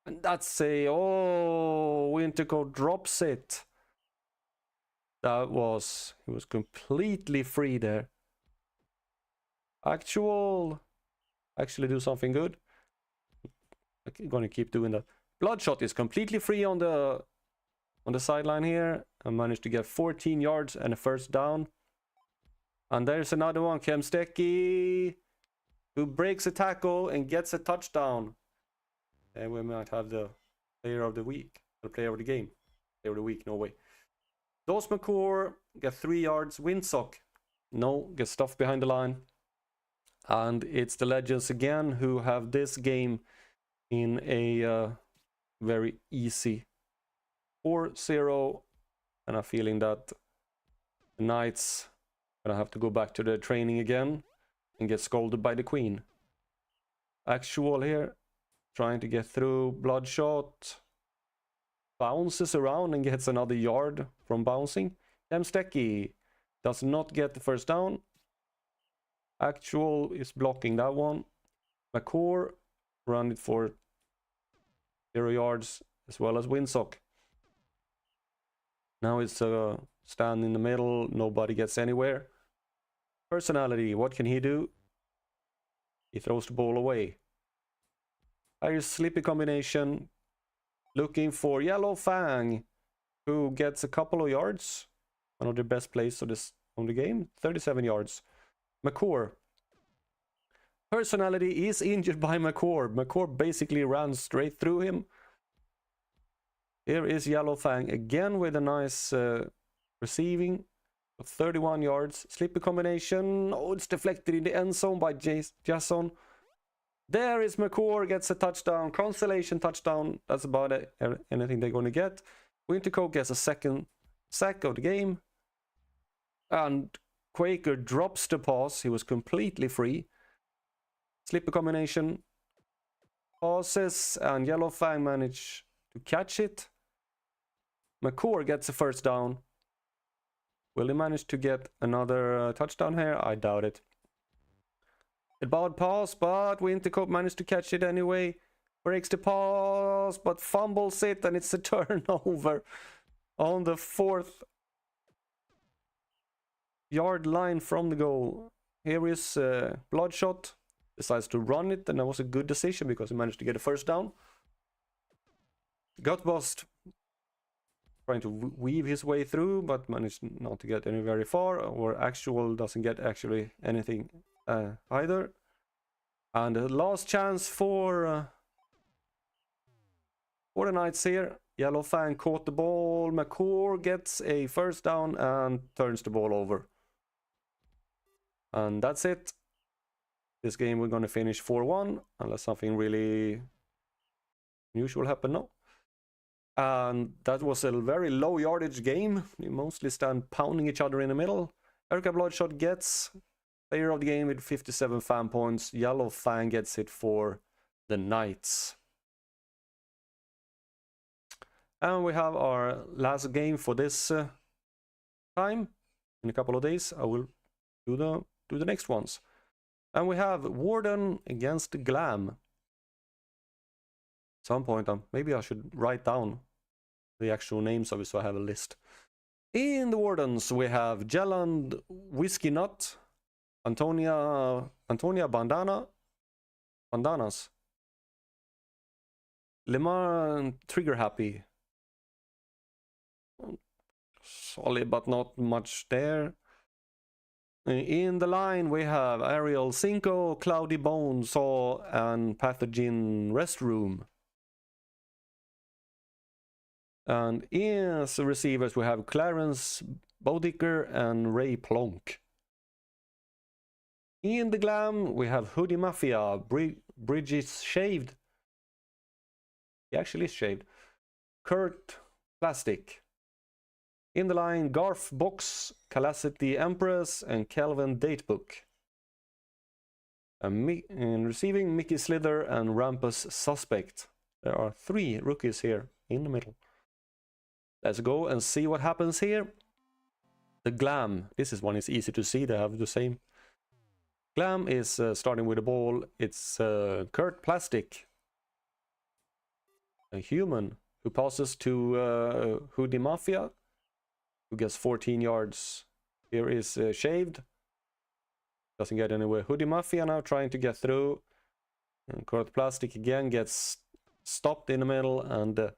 And that's Wintercoat drops it. He was completely free there. Actually do something good. I'm gonna keep doing that. Bloodshot is completely free on the sideline here and managed to get 14 yards and a first down. And there's another one, Kemsticky, who breaks a tackle and gets a touchdown. And we might have the player of the week, the player of the game. Player of the week, no way. Dawes McCord get 3 yards. Windsock, no, gets stuffed behind the line. And it's the Legends again who have this game in a very easy 4-0. And I'm feeling that the Knights are gonna have to go back to their training again and get scolded by the Queen. Actual here, trying to get through. Bloodshot bounces around and gets another yard from bouncing. Kemsticky does not get the first down. Actual is blocking that one. McCord run it for 0 yards, as well as Windsock. Now it's a stand in the middle. Nobody gets anywhere. Personality, what can he do? He throws the ball away. Here's Slippy Combination, looking for Yellowfang, who gets a couple of yards. One of the best plays of the game. 37 yards. McCord. Personality is injured by McCord. McCord basically ran straight through him. Here is Yellowfang again with a nice receiving of 31 yards. Slippy Combination. Oh, it's deflected in the end zone by Jason. There is McCord, gets a touchdown. Consolation touchdown. That's about it. Anything they're going to get. Wintercoat gets a second sack of the game. And Quaker drops the pass. He was completely free. Slippy Combination passes, and Yellowfang managed to catch it. McCord gets a first down. Will he manage to get another touchdown here? I doubt it. A bad pass, but Wintercope managed to catch it anyway. Breaks the pass, but fumbles it, and it's a turnover on the 4th-yard line from the goal. Here is Bloodshot. Decides to run it, and that was a good decision because he managed to get a first down. Gutbust trying to weave his way through, but managed not to get any very far, or Actual doesn't get actually anything either. And the last chance for the Knights here. Yellow Fang caught the ball. McCord gets a first down and turns the ball over. And that's it. This game we're going to finish 4-1, unless something really unusual happened now. And that was a very low yardage game. We mostly stand pounding each other in the middle. Erica Bloodshot gets player of the game with 57 fan points. Yellow Fang gets it for the Knights. And we have our last game for this time. In a couple of days I will do the next ones. And we have Warden against Glam. At some point, maybe I should write down the actual names of it so I have a list. In the Wardens, we have Jelland Whiskey Nut, Antonia Bandanas, Lemar Trigger Happy. Solid, but not much there. In the line, we have Ariel Cinco, Cloudy Bone Saw, and Pathogen Restroom. And in the receivers, we have Clarence Bodicker and Ray Plonk. In the Glam, we have Hoodie Mafia, Bridges Shaved. He actually is shaved. Kurt Plastic. In the line, Garf Box, Calasity Empress, and Kelvin Datebook. In receiving, Mickey Slither and Rampus Suspect. There are 3 rookies here in the middle. Let's go and see what happens here. The Glam. This is one is easy to see. They have the same. Glam is starting with the ball. It's Kurt Plastic, a human who passes to Hoodie Mafia, who gets 14 yards. Here is Shaved. Doesn't get anywhere. Hoodie Mafia now trying to get through. And Kurt Plastic again gets stopped in the middle, and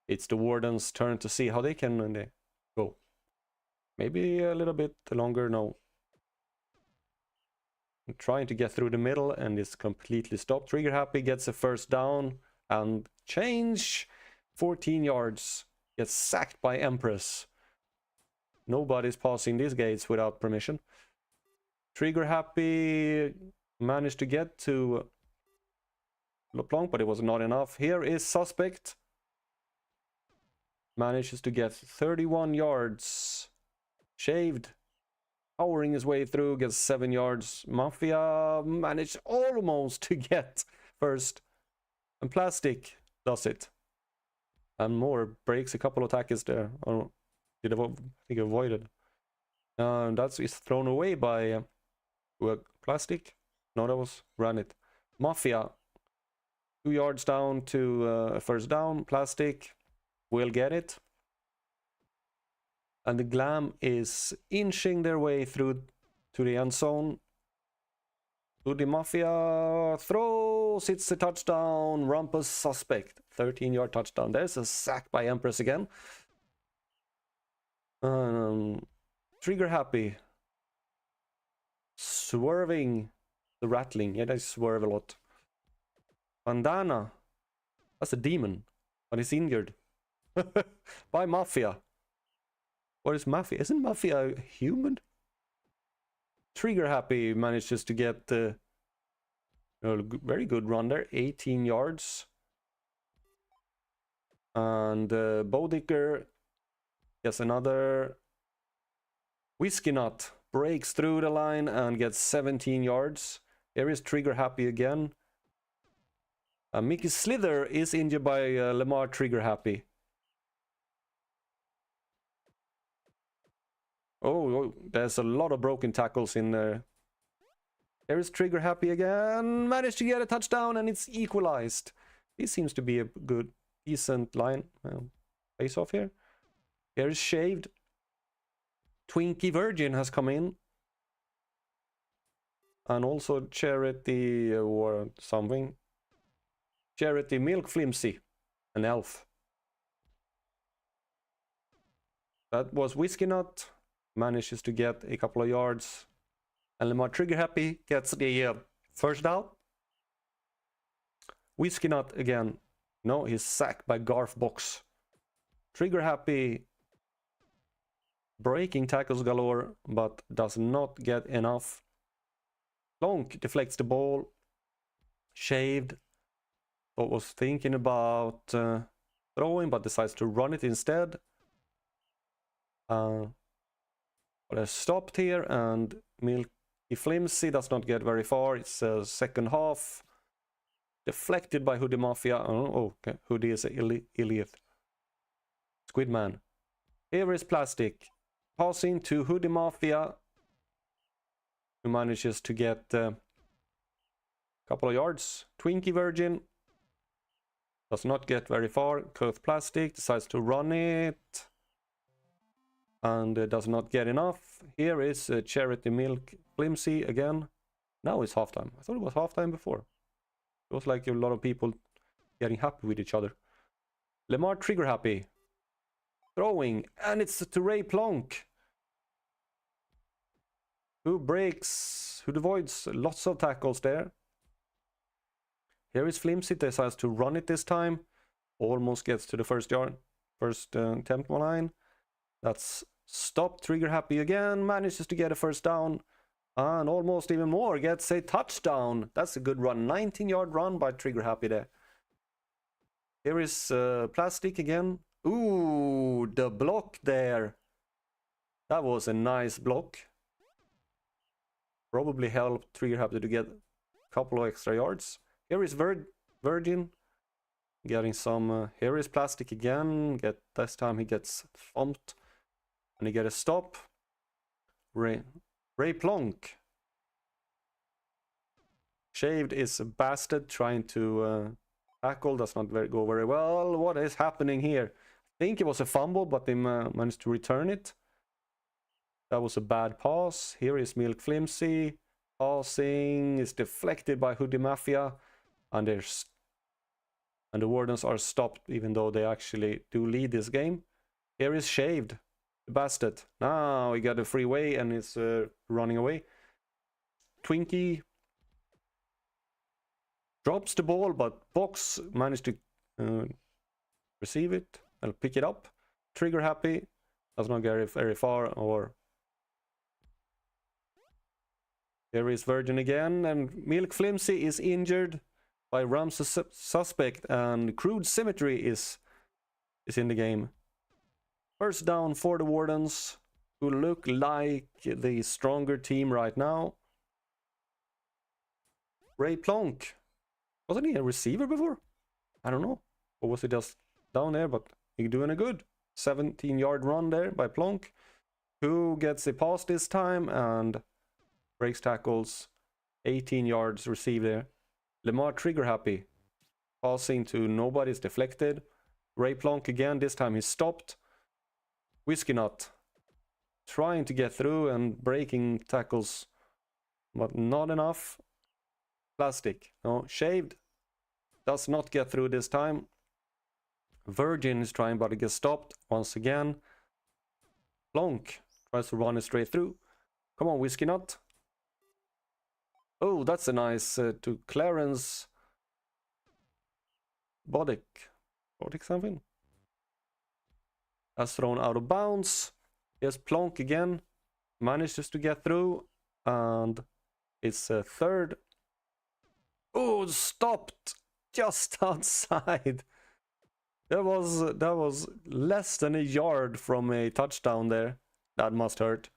it's the Warden's turn to see how they can go. Maybe a little bit longer now. Trying to get through the middle, and it's completely stopped. Trigger Happy gets a first down and change. 14 yards. Gets sacked by Empress. Nobody's passing these gates without permission. Trigger Happy managed to get to LeBlanc, but it was not enough. Here is Suspect. Manages to get 31 yards. Shaved. Powering his way through, gets 7 yards. Mafia managed almost to get first. And Plastic does it. And more breaks a couple of tackles there. Oh, I think avoided. That's thrown away by Plastic. No, that was Ran It. Mafia. 2 yards down to first down. Plastic will get it. And the Glam is inching their way through to the end zone. Hoodie Mafia throws. It's a touchdown. Rumpus Suspect. 13-yard touchdown. There's a sack by Empress again. Trigger Happy. Swerving. The rattling. Yeah, they swerve a lot. Bandana. That's a demon. But he's injured. By Mafia. What is Mafia? Isn't Mafia human? Trigger Happy manages to get a very good run there. 18 yards. And Bodicker gets another. Whiskey Nut breaks through the line and gets 17 yards. Here is Trigger Happy again. Mickey Slither is injured by Lamar Trigger Happy. Oh, there's a lot of broken tackles in there. There is Trigger Happy again. Managed to get a touchdown and it's equalized. This seems to be a good, decent line. Face off here. Here is Shaved. Twinkie Virgin has come in. And also Charity or something. Charity Milk Flimsy. An elf. That was Whiskey Nut. Manages to get a couple of yards. And Lamar Trigger Happy gets the first down. Whiskey Nut again. No, he's sacked by Garth Box. Trigger Happy breaking tackles galore, but does not get enough. Plonk deflects the ball. Shaved. Was thinking about throwing, but decides to run it instead. But I stopped here, and Milky Flimsy does not get very far. It's a second half. Deflected by Hoodie Mafia. Oh, okay. Hoodie is Iliath. Squidman. Here is Plastic. Passing to Hoodie Mafia. Who manages to get a couple of yards. Twinkie Virgin. Does not get very far. Curve Plastic decides to run it. And does not get enough. Here is Charity Milk Flimsy again. Now it's halftime. I thought it was halftime before. It was like a lot of people getting happy with each other. Lamar Trigger Happy. Throwing. And it's to Ray Plonk. Who avoids lots of tackles there. Here is Flimsy. Decides to run it this time. Almost gets to the first yard. First attempt line. That's stopped. Trigger Happy again. Manages to get a first down. And almost even more. Gets a touchdown. That's a good run. 19-yard run by Trigger Happy there. Here is Plastic again. Ooh, the block there. That was a nice block. Probably helped Trigger Happy to get a couple of extra yards. Here is Virgin. Getting some... here is Plastic again. This time he gets thumped. And he get a stop. Ray Plonk. Shaved is a bastard trying to tackle. Does not go very well. What is happening here? I think it was a fumble, but they managed to return it. That was a bad pass. Here is Milk Flimsy. Passing is deflected by Hoodie Mafia. And the Wardens are stopped, even though they actually do lead this game. Here is Shaved. The bastard. Now he got a free way and is running away. Twinkie drops the ball, but Box managed to receive it and pick it up. Trigger Happy does not get very far. Or here is Virgin again, and Milk Flimsy is injured by Ramses Suspect, and Crude Symmetry is in the game. First down for the Wardens, who look like the stronger team right now. Ray Plonk. Wasn't he a receiver before? I don't know. Or was he just down there? But he's doing a good 17-yard run there by Plonk, who gets a pass this time and breaks tackles. 18 yards received there. Lamar Trigger Happy. Passing to nobody's deflected. Ray Plonk again. This time he's stopped. Whiskey Nut trying to get through and breaking tackles, but not enough. Plastic. No, Shaved does not get through this time. Virgin is trying, but it gets stopped once again. Plonk tries to run it straight through. Come on, Whiskey Nut. Oh, that's a nice to Clarence Bodick something. Has thrown out of bounds. Here's Plonk again. Manages to get through. And it's a third. Oh, stopped just outside. That was less than a yard from a touchdown there. That must hurt.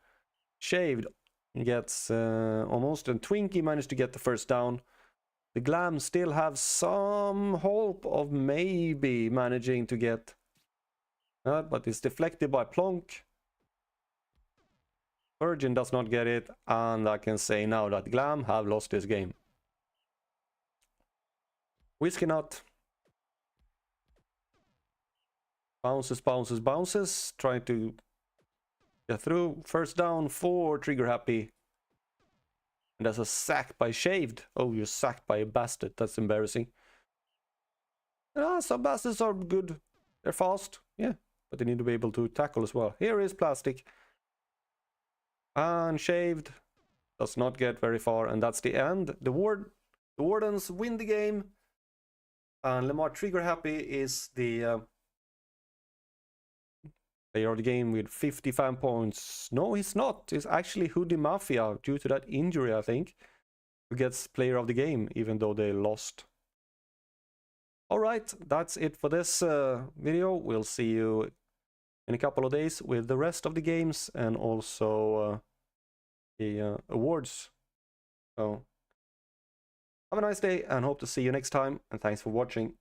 Shaved gets almost. And Twinkie managed to get the first down. The Glam still have some hope of maybe managing to get... but it's deflected by Plonk. Virgin does not get it, and I can say now that Glam have lost this game. Whiskey Nut. Bounces, bounces, bounces. Trying to get through. First down for Trigger Happy. And there's a sack by Shaved. Oh, you're sacked by a bastard. That's embarrassing. Some bastards are good. They're fast. Yeah. But they need to be able to tackle as well. Here is Plastic. And Shaved does not get very far. And that's the end. The Wardens win the game. And Lamar Trigger Happy is the player of the game with 55 points. No, he's not. It's actually Hoodie Mafia due to that injury, I think, who gets player of the game, even though they lost. Alright, that's it for this video. We'll see you in a couple of days with the rest of the games and also the awards. So, have a nice day and hope to see you next time. And thanks for watching.